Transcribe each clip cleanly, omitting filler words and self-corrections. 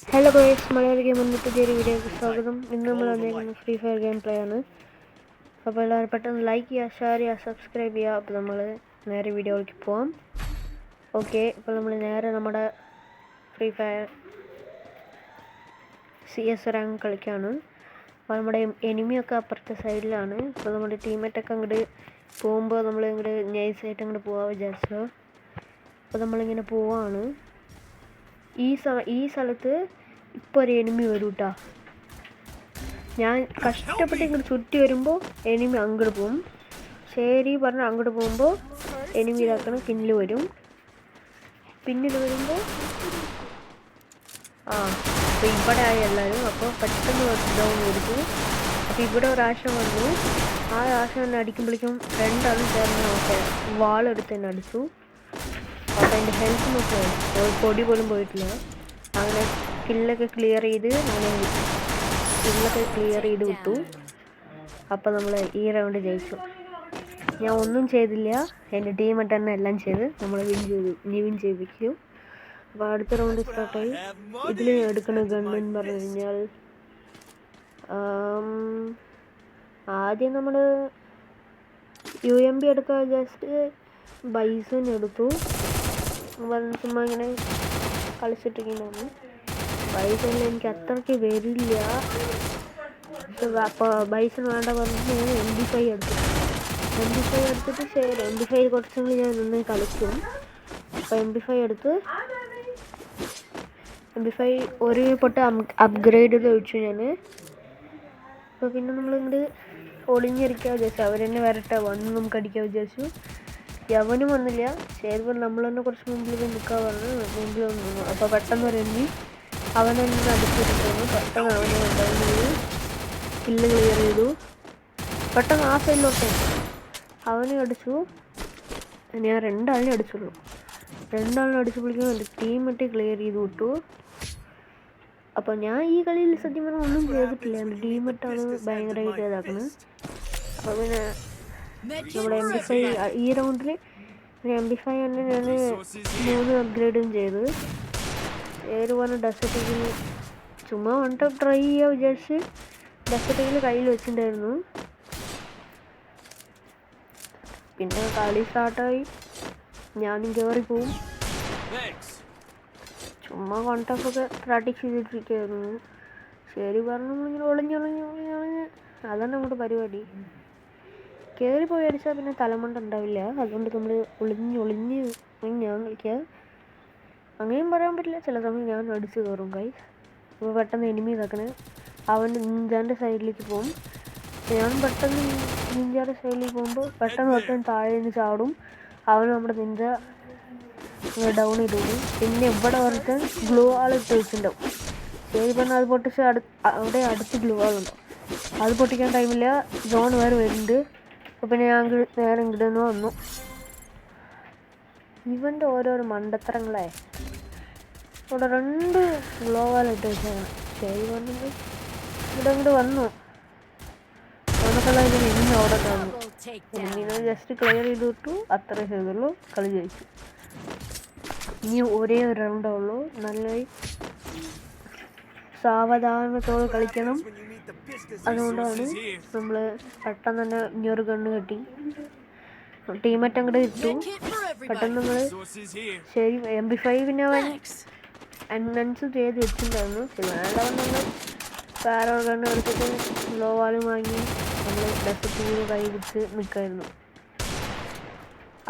Hello guys, മലയാള game എന്ന പുതിയൊരു വീഡിയോയ്ക്ക് സ്വാഗതം. ഇന്ന് നമ്മൾ വന്നിരിക്കുന്നത് ഫ്രീ ഫയർ ഗെയിം പ്ലേ ആണ്. അപ്പോൾ എല്ലാവരും പെട്ടെന്ന് ലൈക്ക് ചെയ്യുക, ഷെയർ ചെയ്യുക, സബ്സ്ക്രൈബ് ചെയ്യുക. അപ്പോൾ നമ്മൾ നേരെ വീഡിയോയിലേക്ക് പോകാം. ഓക്കെ, ഇപ്പോൾ നമ്മൾ നേരെ നമ്മുടെ ഫ്രീ ഫയർ CS റാങ്ക് കളിക്കുകയാണ്. അപ്പോൾ നമ്മുടെ എനിമിയൊക്കെ അപ്പുറത്തെ സൈഡിലാണ്. അപ്പോൾ നമ്മുടെ ടീമേറ്റൊക്കെ അങ്ങോട്ട് പോകുമ്പോൾ നമ്മൾ ഇങ്ങോട്ട് നൈസായിട്ട് അങ്ങോട്ട് പോകാൻ വിചാരിച്ചു. അപ്പോൾ നമ്മളിങ്ങനെ പോവാണ്. ഈ സ്ഥലത്ത് ഇപ്പോൾ ഒരു എനിമി വരും കേട്ടോ. ഞാൻ കഷ്ടപ്പെട്ട് ഇങ്ങോട്ട് ചുറ്റി വരുമ്പോൾ എനിമി അങ്ങോട്ട് പോകും. ശരി പറഞ്ഞ് അങ്ങോട്ട് പോകുമ്പോൾ എനിമി ഇതാക്കണം പിന്നിൽ വരും. പിന്നിൽ വരുമ്പോൾ അപ്പോൾ ഇവിടെ ആയി എല്ലാവരും. അപ്പോൾ പെട്ടെന്ന് ഡൗൺ കൊടുത്തു. അപ്പോൾ ഇവിടെ ഒരാശം വന്നു. ആ ആശം തന്നെ അടിക്കുമ്പോഴേക്കും രണ്ടാളും ചേർന്ന് നമുക്ക് വാളെടുത്ത് തന്നെ അടിച്ചു. അപ്പോൾ അതിൻ്റെ ഹെൽത്ത് നോക്കുക, പൊടി പോലും പോയിട്ടില്ല. അങ്ങനെ കില്ലൊക്കെ ക്ലിയർ ചെയ്ത് വിട്ടു. അപ്പോൾ നമ്മൾ ഈ റൗണ്ട് ജയിച്ചു. ഞാൻ ഒന്നും ചെയ്തില്ല, എൻ്റെ ടീമായിട്ട് തന്നെ എല്ലാം ചെയ്ത് നമ്മൾ വിൻ ചെയ്യിപ്പിക്കും. അപ്പോൾ അടുത്ത റൗണ്ട് സ്റ്റാർട്ടായി. ഇതിൽ എടുക്കുന്ന ഗണ്ണെന്ന് പറഞ്ഞു കഴിഞ്ഞാൽ ആദ്യം നമ്മൾ UMP എടുക്കാൻ ജസ്റ്റ് ബൈസൺ എടുത്തു. ചുമ്മാ ഇങ്ങനെ കളിച്ചിട്ടിരിക്കുന്നു. ബൈസണിൽ എനിക്ക് അത്രയ്ക്ക് വരില്ല. അപ്പോൾ ബൈസൺ വേണ്ട പറഞ്ഞിട്ട് ഞാൻ MP5 എടുത്തു. MP5 എടുത്തിട്ട് ശരി, MP5 കുറച്ചുകൂടി ഞാൻ നിന്ന് കളിക്കും. അപ്പോൾ MP5 എടുത്ത് MP5 ഒരു പൊട്ട് അപ്ഗ്രേഡ് വെച്ചു ഞാൻ. അപ്പോൾ പിന്നെ നമ്മളിങ്ങോട്ട് ഒളിഞ്ഞിരിക്കാൻ വിചാരിച്ചു. അവരെന്നെ വരട്ടെ, വന്ന് നമുക്ക് അടിക്കാൻ വിചാരിച്ചു. യവനും വന്നില്ല. ശരി, നമ്മൾ തന്നെ കുറച്ച് മുമ്പിൽ നിൽക്കാൻ പറഞ്ഞു. മുമ്പിൽ വന്നു. അപ്പോൾ പെട്ടെന്ന് ഒരു എണ്ണി അവനെ അടിച്ചിട്ടുണ്ടായിരുന്നു. പെട്ടെന്ന് അവനെ ഉണ്ടായിരുന്നു. കില്ല് ക്ലിയർ ചെയ്തു. പെട്ടെന്ന് ആ സൈഡിലോട്ടെ അവനെ അടിച്ചു. ഞാൻ രണ്ടാളിനെ അടിച്ചുള്ളൂ. രണ്ടാളിനെ അടിച്ചപ്പോഴേക്കും എൻ്റെ ടീമേറ്റ് ക്ലിയർ ചെയ്ത് വിട്ടു. അപ്പോൾ ഞാൻ ഈ കളിയിൽ സത്യം പറഞ്ഞാൽ ഒന്നും ചെയ്തിട്ടില്ല. എൻ്റെ ടീമേറ്റാണ് ഭയങ്കരമായിട്ട് ഇതാക്കുന്നത്. അപ്പോൾ പിന്നെ നമ്മുടെ MP5 ഈ റൗണ്ടിൽ MP5 തന്നെ ഞാൻ 3 അപ്ഗ്രേഡും ചെയ്ത്. ഏത് പറഞ്ഞ ഡെസർട്ടിൽ ചുമ്മാ വന്നിട്ട് ട്രൈ ചെയ്യാൻ വിചാരിച്ച് ഡെസർട്ടിൽ കയ്യിൽ വെച്ചിട്ടുണ്ടായിരുന്നു. പിന്നെ കളി സ്റ്റാർട്ടായി. ഞാനും കയറി പോവും. ചുമ്മാ കോൺടാക്റ്റൊക്കെ പ്രാക്ടീസ് ചെയ്തിട്ടിരിക്കുകയായിരുന്നു. ശരി പറഞ്ഞു നമ്മളിങ്ങനെ ഒളിഞ്ഞ് അതാണ് നമ്മുടെ പരിപാടി. കയറി പോയി അടിച്ചാൽ പിന്നെ തലമണ്ട ഉണ്ടാവില്ല. അതുകൊണ്ട് നമ്മൾ ഒളിഞ്ഞ് ഞാൻ കളിക്കുക. അങ്ങനെയും പറയാൻ പറ്റില്ല. ചില സമയം ഞാൻ അടിച്ച് കയറും ഗൈസ്. അപ്പോൾ പെട്ടെന്ന് എനിമി ഇതാക്കണേ അവൻ നിഞ്ചാൻ്റെ സൈഡിലേക്ക് പോകും. ഞാൻ പെട്ടെന്ന് നിഞ്ചാൻ്റെ സൈഡിലേക്ക് പോകുമ്പോൾ പെട്ടെന്ന് താഴെ നിന്ന് ചാടും. അവൻ നമ്മുടെ നിഞ്ച ഡൗൺ ചെയ്തോളും. പിന്നെ ഇവിടെ വന്നിട്ട് ഗ്ലൂ വാൾ ഇട്ട് വെച്ചിട്ടുണ്ടാവും. ശരി പറഞ്ഞാൽ അത് പൊട്ടിച്ച് അവിടെ അടുത്ത് ഗ്ലൂ വാളുണ്ടാവും. അത് പൊട്ടിക്കാൻ ടൈമില്ല. ജോൺ വേറെ വരുന്നുണ്ട്. അപ്പോൾ പിന്നെ ഞാൻ നേരെ ഇങ്ങോട്ട് വന്നു. ഇവൻ്റെ ഓരോരോ മണ്ടത്തരങ്ങളെ ഇവിടെ 2 ഗ്ലോവാലിട്ട് വെച്ചാണ്. ശരി പറഞ്ഞത് ഇവിടെ അങ്ങോട്ട് വന്നു. അതൊക്കെയുള്ള ഇന്ന് അവിടെ കാണുന്നു. ഇങ്ങനെ ജസ്റ്റ് ക്ലിയർ ചെയ്ത് വിട്ടു. അത്രേ ചെയ്തുള്ളൂ. കളി ജയിച്ചു. ഇനി ഒരേ ഒരു റൗണ്ടേ ഉള്ളൂ. നല്ല സാവധാനത്തോടെ കളിക്കണം. അതുകൊണ്ടാണ് നമ്മൾ പെട്ടെന്ന് തന്നെ ഇനിയൊരു ഗണ്ണ് കെട്ടി ടീമേറ്റ് അങ്ങോട്ട് ഇട്ടു. പെട്ടെന്ന് നമ്മൾ ശരി MP5 പിന്നെ അവൻ അനൗൺസ് ചെയ്ത് വെച്ചിട്ടുണ്ടായിരുന്നു. വേണ്ടവൻ നമ്മൾ വേറെ ഗണ്ണ് എടുത്തിട്ട് ലോ വാളും വാങ്ങി നമ്മൾ ഡെസർട്ടിൽ കൈ പിടിച്ച് നിൽക്കുമായിരുന്നു.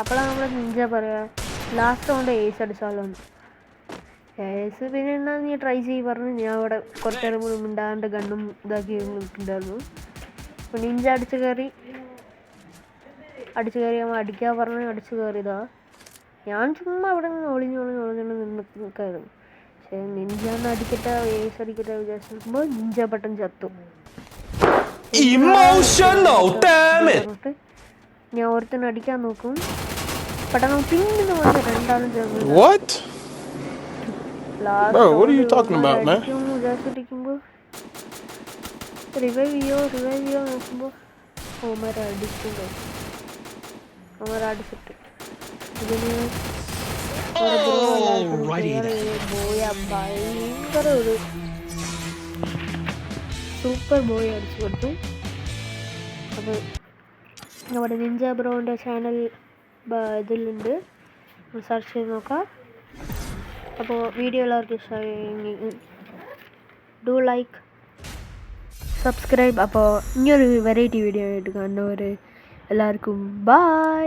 അപ്പോഴാണ് നമ്മൾ നിഞ്ച പറയുക ലാസ്റ്റ് റൗണ്ട് ഏസ് അടിച്ചാലോ. ഏസ് പിന്നെ എന്നാ നീ ട്രൈ ചെയ്ത് പറഞ്ഞു. ഞാൻ അവിടെ കുറച്ച് നേരം കൂടി മിണ്ടാണ്ട് ഗണ്ണും ഇതാക്കി നിൽക്കുന്നുണ്ടായിരുന്നു. അപ്പോൾ നിഞ്ച അടിച്ച് കയറി അവൻ അടിക്കാൻ പറഞ്ഞ് അടിച്ച് കയറിയതാ. ഞാൻ ചുമ്മാ അവിടെ നിന്ന് ഒളിഞ്ഞ് നിൽക്കായിരുന്നു. പക്ഷേ നിഞ്ചാന്ന് അടിക്കട്ടെ ഏസ് അടിക്കട്ടെ വിചാരിച്ച് നിൽക്കുമ്പോൾ നിഞ്ച പെട്ടെന്ന് ചത്തു. ഞാൻ ഒരുത്തന്നെ അടിക്കാൻ നോക്കും. പെട്ടെന്ന് പിന്നെ വന്ന് രണ്ടാളും ചേർന്ന് വിചാരിച്ചിരിക്കുമ്പോൾ റിവൈവ് ചെയ്യോ നോക്കുമ്പോൾ അടിച്ചിട്ട് ഇതിന് ഒരു ബ്രോ എല്ലാവർക്കും ക്ലിയർ ചെയ്ത് ബോയ ഭയങ്കര ഒരു സൂപ്പർ ബോയ് അടിച്ചു കൊടുത്തു. അപ്പോൾ നമ്മുടെ നിഞ്ച ബ്രോൻ്റെ ചാനൽ ഇതിലുണ്ട്, സെർച്ച് ചെയ്ത് നോക്കാം. അപ്പോൾ വീഡിയോ എല്ലാവർക്കും ഇഷ്ടമായി ഡു ലൈക്ക് സബ്സ്ക്രൈബ്. അപ്പോൾ ഇനിയൊരു വെറൈറ്റി വീഡിയോ ആയിട്ട് കാണുന്നവരെ എല്ലാവർക്കും ബൈ.